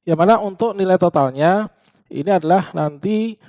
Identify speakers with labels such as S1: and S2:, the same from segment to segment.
S1: Yang mana untuk nilai totalnya ini adalah nanti,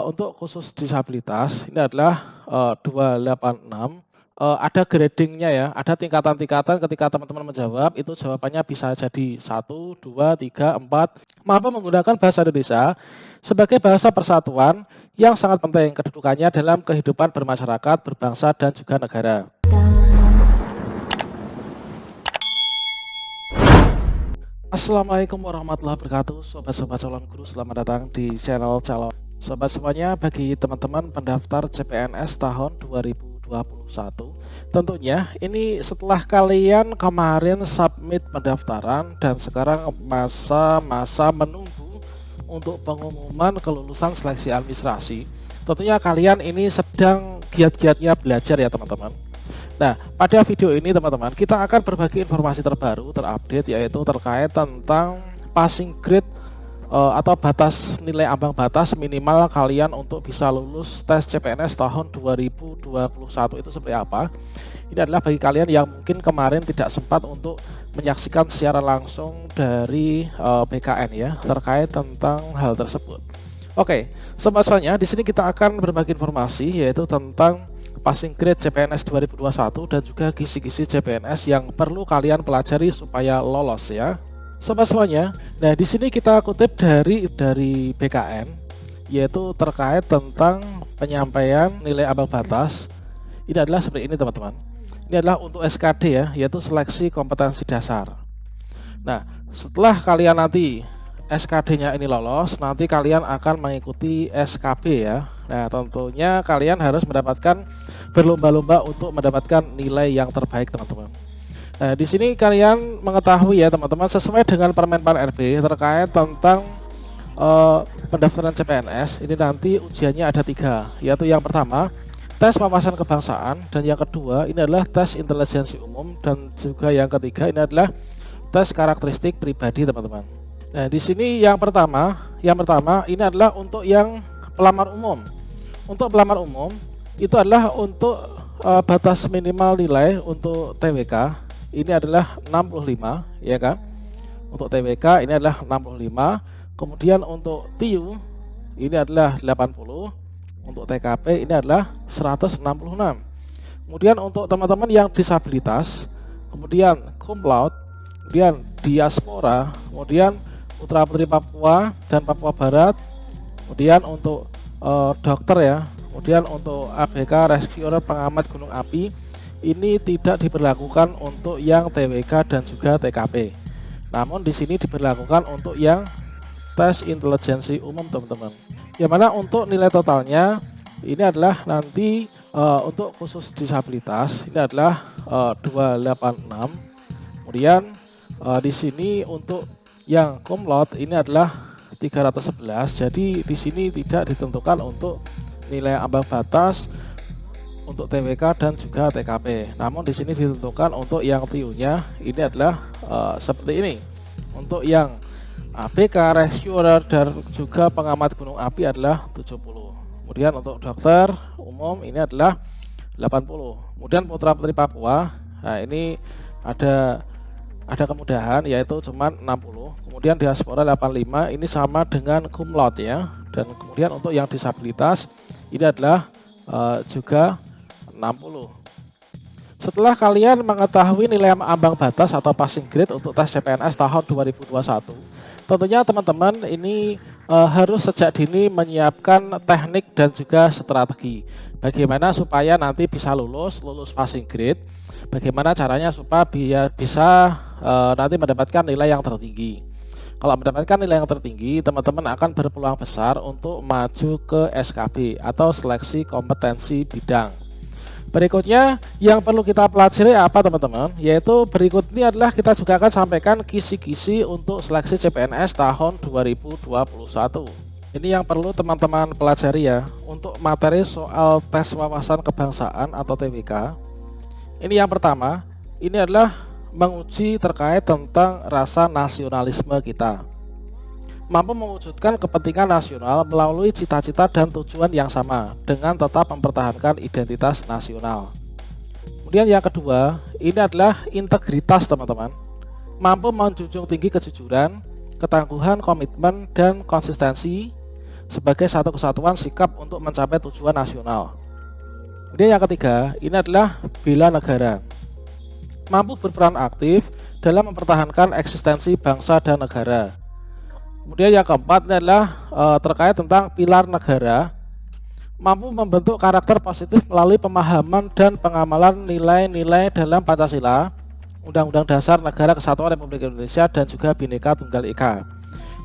S1: untuk khusus disabilitas ini adalah, 286, ada grading-nya ya, ada tingkatan-tingkatan ketika teman-teman menjawab, itu jawabannya bisa jadi 1, 2, 3, 4, mampu menggunakan bahasa Indonesia sebagai bahasa persatuan yang sangat penting kedudukannya dalam kehidupan bermasyarakat, berbangsa, dan juga negara. Assalamualaikum warahmatullahi wabarakatuh, sobat-sobat calon guru, selamat datang di channel calon. Sobat semuanya, bagi teman-teman pendaftar CPNS tahun 2021, tentunya ini setelah kalian kemarin submit pendaftaran dan sekarang masa-masa menunggu untuk pengumuman kelulusan seleksi administrasi. Tentunya kalian ini sedang giat-giatnya belajar ya teman-teman. Nah, pada video ini teman-teman, kita akan berbagi informasi terbaru, terupdate, yaitu terkait tentang passing grade atau batas nilai ambang batas minimal kalian untuk bisa lulus tes CPNS tahun 2021 itu seperti apa. Ini adalah bagi kalian yang mungkin kemarin tidak sempat untuk menyaksikan secara langsung dari BKN ya, terkait tentang hal tersebut. Oke, sobat-sobatnya, di sini kita akan berbagi informasi yaitu tentang passing grade CPNS 2021 dan juga kisi-kisi CPNS yang perlu kalian pelajari supaya lolos ya. Sobat semuanya, nah di sini kita kutip dari BKN yaitu terkait tentang penyampaian nilai ambang batas. Ini adalah seperti ini teman-teman. Ini adalah untuk SKD ya, yaitu seleksi kompetensi dasar. Nah, setelah kalian nanti SKD-nya ini lolos, nanti kalian akan mengikuti SKB ya. Nah, tentunya kalian harus mendapatkan berlomba-lomba untuk mendapatkan nilai yang terbaik, teman-teman. Nah, di sini kalian mengetahui ya, teman-teman, sesuai dengan Permen Pan RB terkait tentang pendaftaran CPNS, ini nanti ujiannya ada 3, yaitu yang pertama tes wawasan kebangsaan, dan yang kedua ini adalah tes intelijensi umum, dan juga yang ketiga ini adalah tes karakteristik pribadi, teman-teman. Nah, di sini yang pertama ini adalah untuk yang pelamar umum. Untuk pelamar umum itu adalah untuk batas minimal nilai untuk TWK ini adalah 65 ya kan. Untuk TWK ini adalah 65. Kemudian untuk TIU ini adalah 80. Untuk TKP ini adalah 166. Kemudian untuk teman-teman yang disabilitas, kemudian cum laude, kemudian diaspora, kemudian putra putri Papua dan Papua Barat, kemudian untuk dokter ya, kemudian untuk ABK rescuer pengamat gunung api ini tidak diberlakukan untuk yang TWK dan juga TKP. Namun di sini diberlakukan untuk yang tes intelijensi umum, teman-teman. Yang mana untuk nilai totalnya ini adalah nanti untuk khusus disabilitas ini adalah 286. Kemudian di sini untuk yang cum laude ini adalah 311. Jadi di sini tidak ditentukan untuk nilai ambang batas untuk TWK dan juga TKP. Namun di sini ditentukan untuk yang TIU-nya ini adalah seperti ini. Untuk yang ABK rescuer dan juga pengamat gunung api adalah 70. Kemudian untuk dokter umum ini adalah 80. Kemudian putra putri Papua, nah ini ada kemudahan yaitu cuman 60. Kemudian diaspora 85, ini sama dengan cum laude ya. Dan kemudian untuk yang disabilitas ini adalah juga 60. Setelah kalian mengetahui nilai ambang batas atau passing grade untuk tes CPNS tahun 2021, tentunya teman-teman ini harus sejak dini menyiapkan teknik dan juga strategi. Bagaimana supaya nanti bisa lulus passing grade, bagaimana caranya supaya bisa nanti mendapatkan nilai yang tertinggi. Kalau mendapatkan nilai yang tertinggi, teman-teman akan berpeluang besar untuk maju ke SKB atau seleksi kompetensi bidang. Berikutnya yang perlu kita pelajari apa teman-teman, yaitu berikut ini adalah kita juga akan sampaikan kisi-kisi untuk seleksi CPNS tahun 2021. Ini yang perlu teman-teman pelajari ya. Untuk materi soal tes wawasan kebangsaan atau TWK, ini yang pertama, ini adalah menguji terkait tentang rasa nasionalisme kita. Mampu mewujudkan kepentingan nasional melalui cita-cita dan tujuan yang sama dengan tetap mempertahankan identitas nasional. Kemudian yang kedua, ini adalah integritas teman-teman. Mampu menjunjung tinggi kejujuran, ketangguhan, komitmen, dan konsistensi sebagai satu kesatuan sikap untuk mencapai tujuan nasional. Kemudian yang ketiga, ini adalah bela negara. Mampu berperan aktif dalam mempertahankan eksistensi bangsa dan negara. Kemudian yang keempat ini adalah terkait tentang pilar negara. Mampu membentuk karakter positif melalui pemahaman dan pengamalan nilai-nilai dalam Pancasila, Undang-Undang Dasar Negara Kesatuan Republik Indonesia, dan juga Bhinneka Tunggal Ika.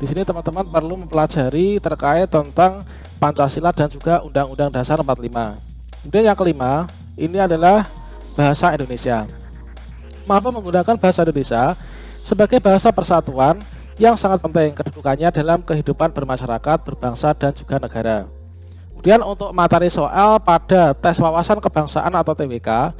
S1: Di sini teman-teman perlu mempelajari terkait tentang Pancasila dan juga Undang-Undang Dasar 45. Kemudian yang kelima, ini adalah bahasa Indonesia. Mampu menggunakan bahasa Indonesia sebagai bahasa persatuan yang sangat penting kedudukannya dalam kehidupan bermasyarakat, berbangsa, dan juga negara. Kemudian untuk materi soal pada tes wawasan kebangsaan atau TWK,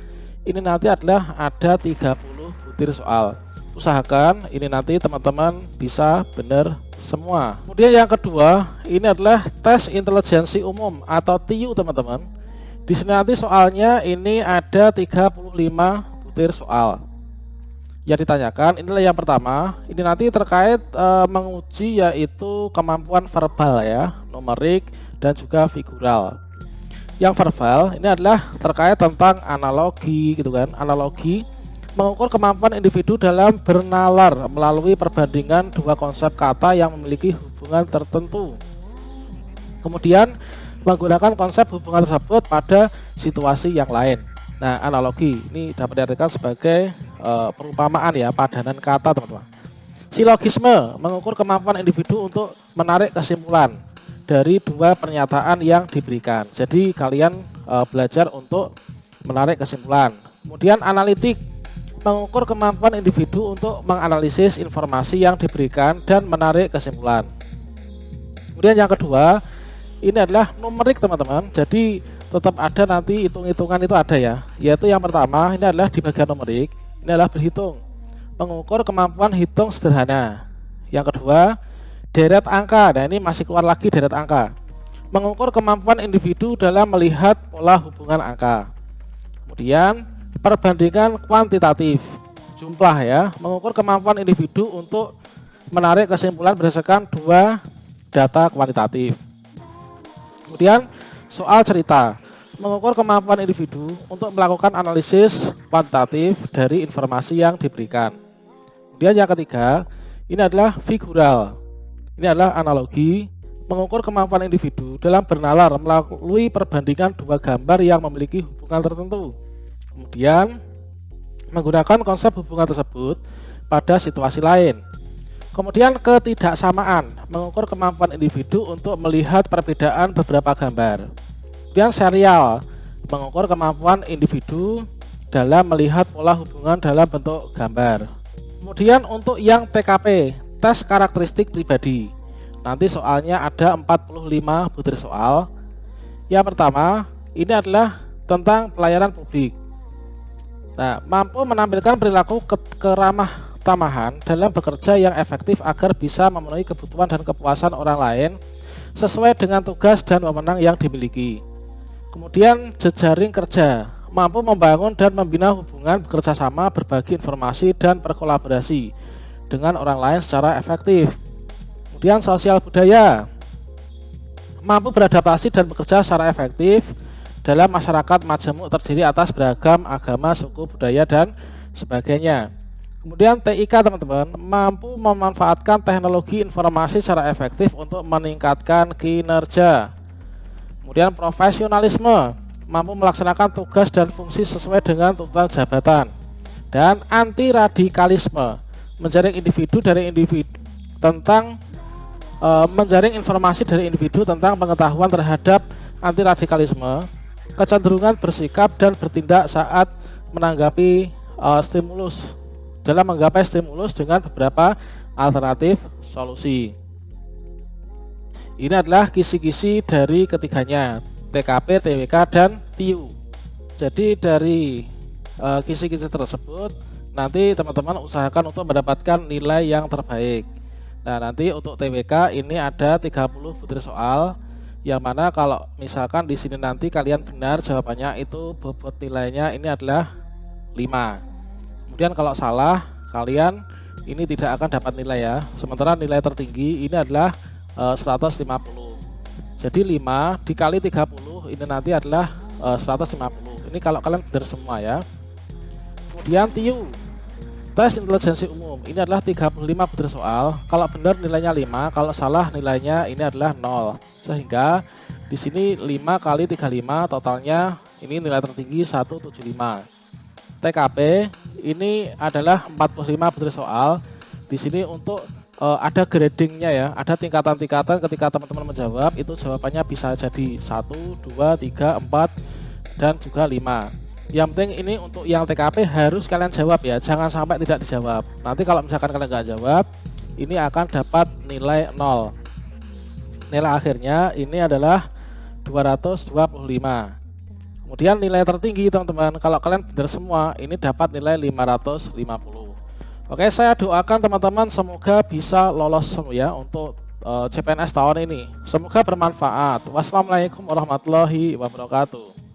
S1: ini nanti adalah ada 30 butir soal. Usahakan ini nanti teman-teman bisa benar semua. Kemudian yang kedua, ini adalah tes intelijensi umum atau TIU teman-teman. Di sini nanti soalnya ini ada 35 butir soal. Yang ditanyakan inilah yang pertama, ini nanti terkait menguji yaitu kemampuan verbal ya, numerik dan juga figural. Yang verbal ini adalah terkait tentang analogi gitu kan, analogi mengukur kemampuan individu dalam bernalar melalui perbandingan dua konsep kata yang memiliki hubungan tertentu. Kemudian menggunakan konsep hubungan tersebut pada situasi yang lain. Nah, analogi ini dapat diartikan sebagai perumpamaan ya, padanan kata teman-teman. Silogisme mengukur kemampuan individu untuk menarik kesimpulan dari dua pernyataan yang diberikan. Jadi kalian belajar untuk menarik kesimpulan. Kemudian analitik mengukur kemampuan individu untuk menganalisis informasi yang diberikan dan menarik kesimpulan. Kemudian yang kedua, ini adalah numerik teman-teman. Jadi tetap ada nanti hitung-hitungan itu ada ya. Yaitu yang pertama ini adalah di bagian numerik, ini adalah berhitung, mengukur kemampuan hitung sederhana. Yang kedua, deret angka. Nah ini masih keluar lagi deret angka, mengukur kemampuan individu dalam melihat pola hubungan angka. Kemudian perbandingan kuantitatif, jumlah ya, mengukur kemampuan individu untuk menarik kesimpulan berdasarkan dua data kuantitatif. Kemudian soal cerita, mengukur kemampuan individu untuk melakukan analisis kuantitatif dari informasi yang diberikan. Kemudian yang ketiga, ini adalah figural. Ini adalah analogi, mengukur kemampuan individu dalam bernalar melalui perbandingan dua gambar yang memiliki hubungan tertentu. Kemudian menggunakan konsep hubungan tersebut pada situasi lain. Kemudian ketidaksamaan, mengukur kemampuan individu untuk melihat perbedaan beberapa gambar. Kemudian serial, mengukur kemampuan individu dalam melihat pola hubungan dalam bentuk gambar. Kemudian untuk yang TKP, tes karakteristik pribadi, nanti soalnya ada 45 butir soal. Yang pertama, ini adalah tentang pelayanan publik. Nah, mampu menampilkan perilaku keramah tamahan dalam bekerja yang efektif agar bisa memenuhi kebutuhan dan kepuasan orang lain sesuai dengan tugas dan wewenang yang dimiliki. Kemudian jejaring kerja, mampu membangun dan membina hubungan bekerja sama, berbagi informasi dan berkolaborasi dengan orang lain secara efektif. Kemudian sosial budaya, mampu beradaptasi dan bekerja secara efektif dalam masyarakat majemuk terdiri atas beragam agama, suku, budaya dan sebagainya. Kemudian TIK teman-teman, mampu memanfaatkan teknologi informasi secara efektif untuk meningkatkan kinerja. Kemudian profesionalisme, mampu melaksanakan tugas dan fungsi sesuai dengan tuntutan jabatan. Dan anti radikalisme, menjaring individu dari individu tentang menjaring informasi dari individu tentang pengetahuan terhadap anti radikalisme, kecenderungan bersikap dan bertindak saat menanggapi stimulus, dalam menggapai stimulus dengan beberapa alternatif solusi. Ini adalah kisi-kisi dari ketiganya, TKP, TWK, dan TIU. Jadi dari kisi-kisi tersebut nanti teman-teman usahakan untuk mendapatkan nilai yang terbaik. Nah, nanti untuk TWK ini ada 30 butir soal, yang mana kalau misalkan di sini nanti kalian benar jawabannya, itu bobot nilainya ini adalah 5. Kemudian kalau salah, kalian ini tidak akan dapat nilai ya. Sementara nilai tertinggi ini adalah 150. Jadi 5 dikali 30 ini nanti adalah 150. Ini kalau kalian benar semua ya. Kemudian TIU, tes intelijensi umum, ini adalah 35 benar soal. Kalau benar nilainya 5, kalau salah nilainya ini adalah 0. Sehingga di sini 5 kali 35 totalnya ini nilai tertinggi 175. TKP ini adalah 45 benar soal. Di sini untuk ada gradingnya ya, ada tingkatan-tingkatan. Ketika teman-teman menjawab itu jawabannya bisa jadi 1, 2, 3, 4 dan juga 5. Yang penting ini untuk yang TKP harus kalian jawab ya, jangan sampai tidak dijawab. Nanti kalau misalkan kalian nggak jawab, ini akan dapat nilai 0. Nilai akhirnya ini adalah 225. Kemudian nilai tertinggi teman-teman, kalau kalian benar semua ini dapat nilai 550. Oke, saya doakan teman-teman semoga bisa lolos semua ya untuk CPNS tahun ini. Semoga bermanfaat. Wassalamualaikum warahmatullahi wabarakatuh.